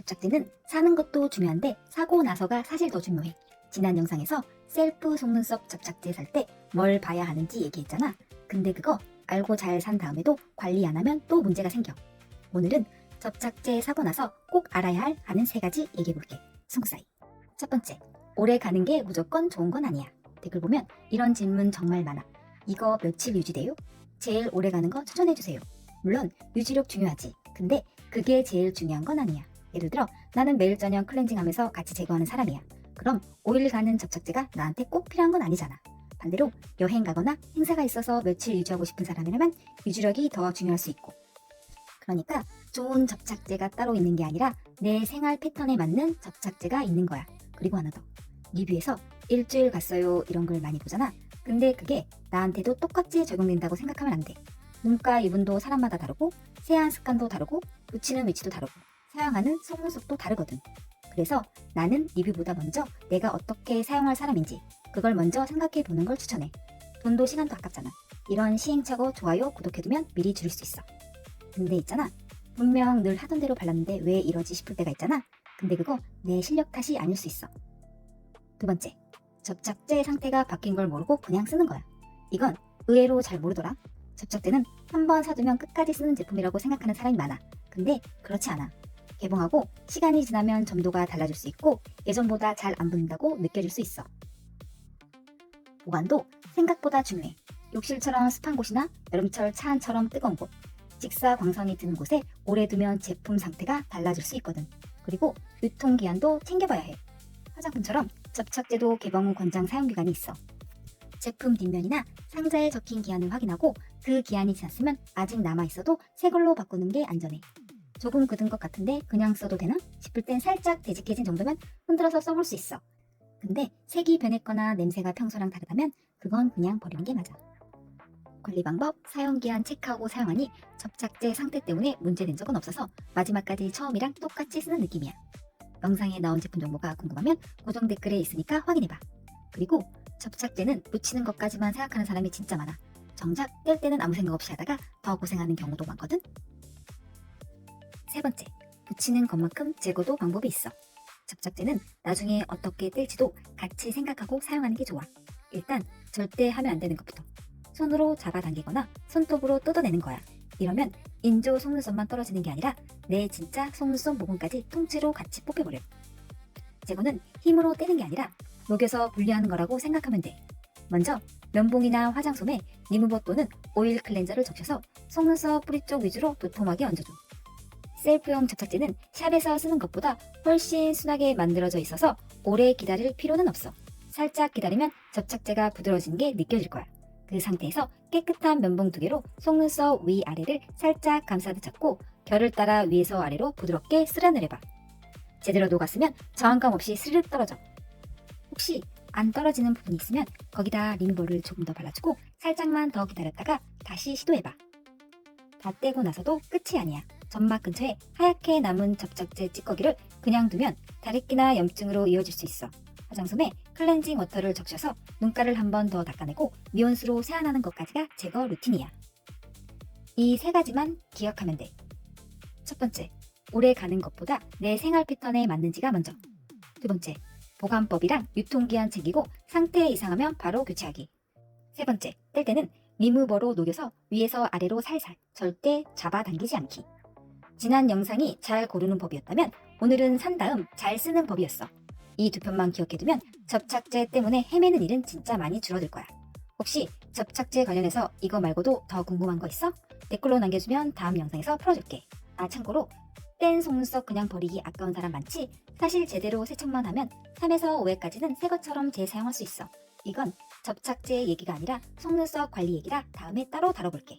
접착제는 사는 것도 중요한데 사고 나서가 사실 더 중요해. 지난 영상에서 셀프 속눈썹 접착제 살 때 뭘 봐야 하는지 얘기했잖아. 근데 그거 알고 잘 산 다음에도 관리 안 하면 또 문제가 생겨. 오늘은 접착제 사고 나서 꼭 알아야 할 아는 3가지 얘기해볼게. 스무사이. 첫 번째, 오래 가는 게 무조건 좋은 건 아니야. 댓글 보면 이런 질문 정말 많아. 이거 며칠 유지돼요? 제일 오래 가는 거 추천해주세요. 물론 유지력 중요하지. 근데 그게 제일 중요한 건 아니야. 예를 들어 나는 매일 저녁 클렌징하면서 같이 제거하는 사람이야. 그럼 5일 가는 접착제가 나한테 꼭 필요한 건 아니잖아. 반대로 여행 가거나 행사가 있어서 며칠 유지하고 싶은 사람이라면 유지력이 더 중요할 수 있고. 그러니까 좋은 접착제가 따로 있는 게 아니라 내 생활 패턴에 맞는 접착제가 있는 거야. 그리고 하나 더. 리뷰에서 일주일 갔어요 이런 걸 많이 보잖아. 근데 그게 나한테도 똑같이 적용된다고 생각하면 안 돼. 눈가 유분도 사람마다 다르고 세안 습관도 다르고 붙이는 위치도 다르고 사용하는 속눈썹도 다르거든. 그래서 나는 리뷰보다 먼저 내가 어떻게 사용할 사람인지 그걸 먼저 생각해 보는 걸 추천해. 돈도 시간도 아깝잖아. 이런 시행착오 좋아요 구독해두면 미리 줄일 수 있어. 근데 있잖아. 분명 늘 하던 대로 발랐는데 왜 이러지 싶을 때가 있잖아. 근데 그거 내 실력 탓이 아닐 수 있어. 두 번째, 접착제 상태가 바뀐 걸 모르고 그냥 쓰는 거야. 이건 의외로 잘 모르더라. 접착제는 한번 사두면 끝까지 쓰는 제품이라고 생각하는 사람이 많아. 근데 그렇지 않아. 개봉하고 시간이 지나면 점도가 달라질 수 있고 예전보다 잘 안 붙는다고 느껴질 수 있어. 보관도 생각보다 중요해. 욕실처럼 습한 곳이나 여름철 차 안처럼 뜨거운 곳, 직사 광선이 드는 곳에 오래 두면 제품 상태가 달라질 수 있거든. 그리고 유통기한도 챙겨봐야 해. 화장품처럼 접착제도 개봉 후 권장 사용기간이 있어. 제품 뒷면이나 상자에 적힌 기한을 확인하고 그 기한이 지났으면 아직 남아있어도 새 걸로 바꾸는 게 안전해. 조금 굳은 것 같은데 그냥 써도 되나? 싶을 땐 살짝 되직해진 정도면 흔들어서 써볼 수 있어. 근데 색이 변했거나 냄새가 평소랑 다르다면 그건 그냥 버리는 게 맞아. 관리 방법, 사용기한 체크하고 사용하니 접착제 상태 때문에 문제된 적은 없어서 마지막까지 처음이랑 똑같이 쓰는 느낌이야. 영상에 나온 제품 정보가 궁금하면 고정 댓글에 있으니까 확인해봐. 그리고 접착제는 묻히는 것까지만 생각하는 사람이 진짜 많아. 정작 뗄 때는 아무 생각 없이 하다가 더 고생하는 경우도 많거든. 세 번째, 붙이는 것만큼 제거도 방법이 있어. 접착제는 나중에 어떻게 뗄지도 같이 생각하고 사용하는 게 좋아. 일단 절대 하면 안 되는 것부터. 손으로 잡아당기거나 손톱으로 뜯어내는 거야. 이러면 인조 속눈썹만 떨어지는 게 아니라 내 진짜 속눈썹 모근까지 통째로 같이 뽑혀버려. 제거는 힘으로 떼는 게 아니라 녹여서 분리하는 거라고 생각하면 돼. 먼저 면봉이나 화장솜에 리무버 또는 오일 클렌저를 적셔서 속눈썹 뿌리 쪽 위주로 도톰하게 얹어줘. 셀프용 접착제는 샵에서 쓰는 것보다 훨씬 순하게 만들어져 있어서 오래 기다릴 필요는 없어. 살짝 기다리면 접착제가 부드러워지는 게 느껴질 거야. 그 상태에서 깨끗한 면봉 2개로 속눈썹 위아래를 살짝 감싸듯 잡고 결을 따라 위에서 아래로 부드럽게 쓸어내려봐. 제대로 녹았으면 저항감 없이 스르륵 떨어져. 혹시 안 떨어지는 부분이 있으면 거기다 리무버를 조금 더 발라주고 살짝만 더 기다렸다가 다시 시도해봐. 다 떼고 나서도 끝이 아니야. 점막 근처에 하얗게 남은 접착제 찌꺼기를 그냥 두면 다래끼나 염증으로 이어질 수 있어. 화장솜에 클렌징 워터를 적셔서 눈가를 한 번 더 닦아내고 미온수로 세안하는 것까지가 제거 루틴이야. 이 3가지만 기억하면 돼. 첫 번째, 오래 가는 것보다 내 생활 패턴에 맞는지가 먼저. 두 번째, 보관법이랑 유통기한 챙기고 상태 이상하면 바로 교체하기. 세 번째, 뗄 때는 리무버로 녹여서 위에서 아래로 살살, 절대 잡아당기지 않기. 지난 영상이 잘 고르는 법이었다면 오늘은 산 다음 잘 쓰는 법이었어. 이 2편만 기억해두면 접착제 때문에 헤매는 일은 진짜 많이 줄어들 거야. 혹시 접착제 관련해서 이거 말고도 더 궁금한 거 있어? 댓글로 남겨주면 다음 영상에서 풀어줄게. 아, 참고로 뗀 속눈썹 그냥 버리기 아까운 사람 많지? 사실 제대로 세척만 하면 3에서 5회까지는 새 것처럼 재사용할 수 있어. 이건 접착제 얘기가 아니라 속눈썹 관리 얘기라 다음에 따로 다뤄볼게.